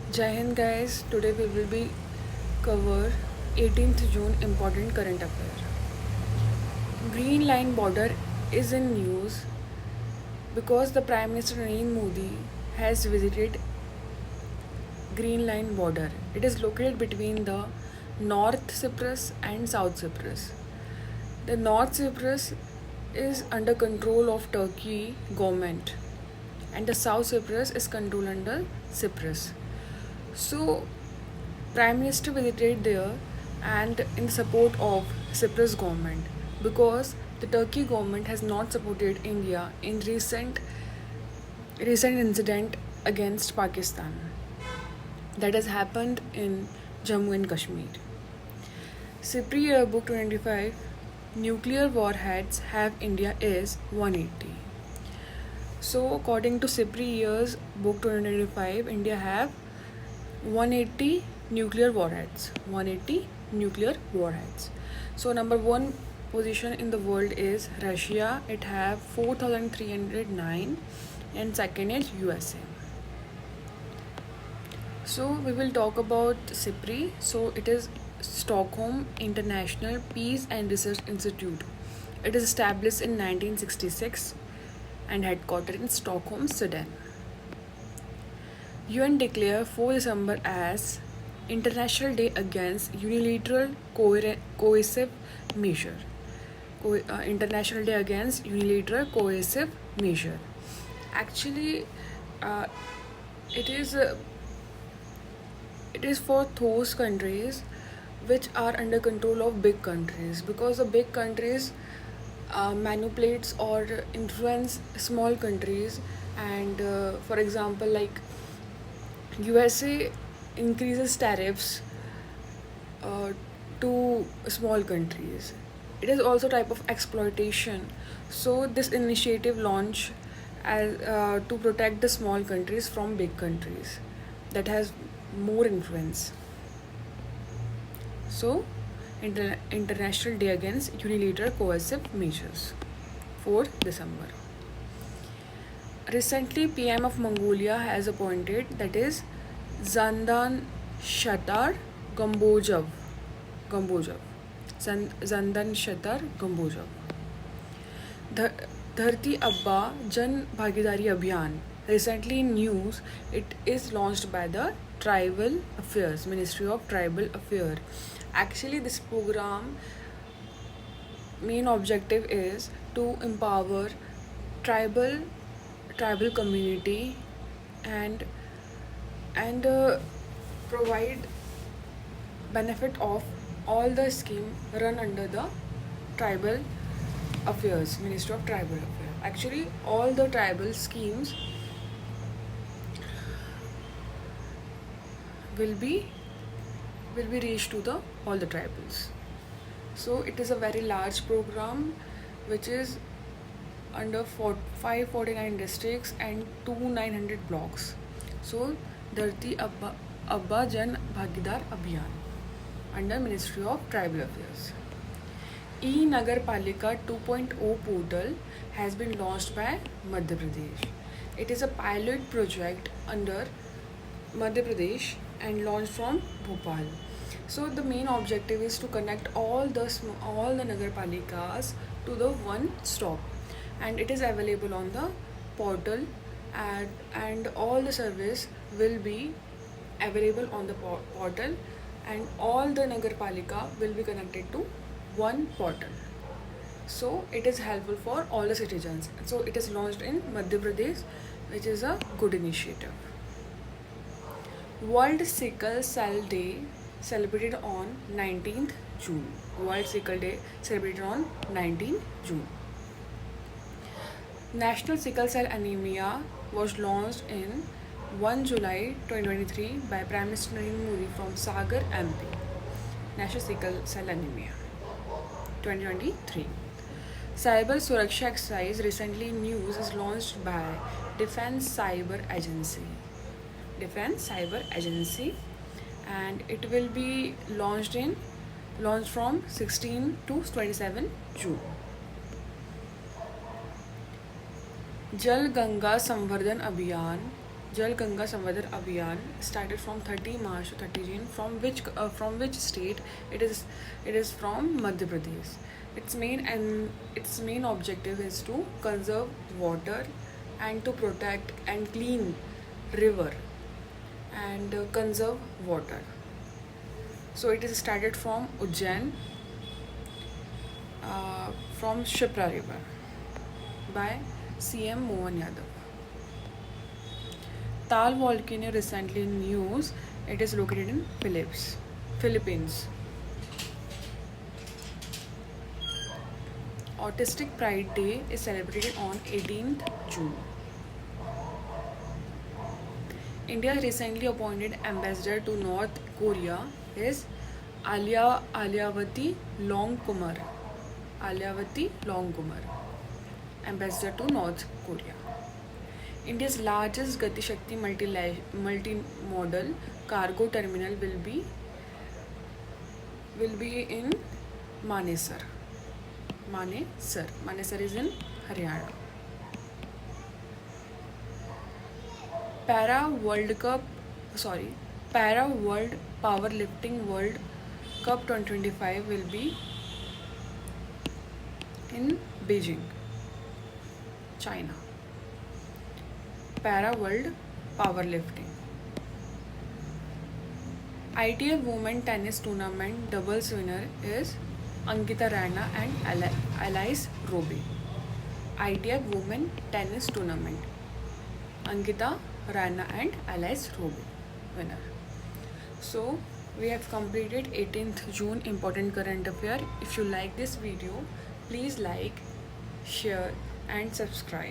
Jai Hind guys, today we will be cover 18th June important current affair. Green Line border is in news because the Prime Minister Narendra Modi has visited Green Line border. It is located between the North Cyprus and South Cyprus. The North Cyprus is under control of Turkey government and the South Cyprus is controlled under Cyprus. So Prime Minister visited there and in support of Cyprus government because the Turkey government has not supported India in recent incident against Pakistan that has happened in Jammu and Kashmir. CIPRI Yearbook 2025 nuclear warheads have India is 180. So according to CIPRI Years Book 2025, India have 180 nuclear warheads. 180 nuclear warheads. So number one position in the world is Russia. It have 4,309 and second is USA. So we will talk about CIPRI. So it is Stockholm International Peace and Research Institute. It is established in 1966 and headquartered in Stockholm, Sweden. UN declare 4 December as International Day Against Unilateral Coercive Measure. International Day Against Unilateral Coercive Measure. Actually, it is for those countries which are under control of big countries because the big countries manipulates or influence small countries and for example like USA increases tariffs to small countries. It is also type of exploitation. So this initiative launch as to protect the small countries from big countries that has more influence. So International Day Against Unilateral Coercive Measures, 4th December. Recently, PM of Mongolia has appointed, that is Zandan Shatar Gambojov. Zandan Shatar Gambojov. Dharti Abba Jan Bhagidari Abhiyan. Recently in news, it is launched by the Tribal Affairs, Ministry of Tribal Affairs. Actually, this program main objective is to empower tribal community and provide benefit of all the scheme run under the tribal affairs, Ministry of Tribal Affairs. Actually, all the tribal schemes will be reached to the all the tribals. So it is a very large program which is under 549 districts and 2900 blocks. So Dharti Abba Jan Bhagidar Abhiyan under Ministry of Tribal Affairs. E-Nagar Palika 2.0 portal has been launched by Madhya Pradesh. It is a pilot project under Madhya Pradesh and launched from Bhopal. So the main objective is to connect all the Nagar Palikas to the one stop, and it is available on the portal and all the service will be available on the portal and all the Nagar Palika will be connected to one portal. So it is helpful for all the citizens. So it is launched in Madhya Pradesh, which is a good initiative. World Sickle Cell Day celebrated on 19th June. World Sickle Day celebrated on 19th June. National Sickle Cell Anemia was launched in 1 July 2023 by Prime Minister Narendra Modi from Sagar, MP. National Sickle Cell Anemia 2023. Cyber Suraksha exercise recently news is launched by Defense Cyber Agency, and it will be launched from 16 to 27 June. जल गंगा संवर्धन अभियान Jal Ganga Samvardhan Abhiyan started from 30 March to 30 June. From which state it is? It is from Madhya Pradesh. Its main objective is to conserve water and to protect and clean river and conserve water. So it is started from Ujjain, from Shipra River by CM Mohan Yadav. Tal volcano recently in news. It is located in Philippines. Autistic Pride Day is celebrated on 18th June. India recently appointed ambassador to North Korea is Alyavati Longkumar. Alyavati Longkumar, ambassador to North Korea. India's largest Gati Shakti multimodal cargo terminal will be in Manesar. Manesar is in Haryana. Para World Powerlifting World Cup 2025 will be in Beijing, China. Para World Powerlifting. ITF Women Tennis Tournament doubles winner is Ankita Rana and Alice Roby. ITF Women Tennis Tournament. Ankita Rana and Alice Roby winner. So we have completed 18th June important current affair. If you like this video, please like, share and subscribe.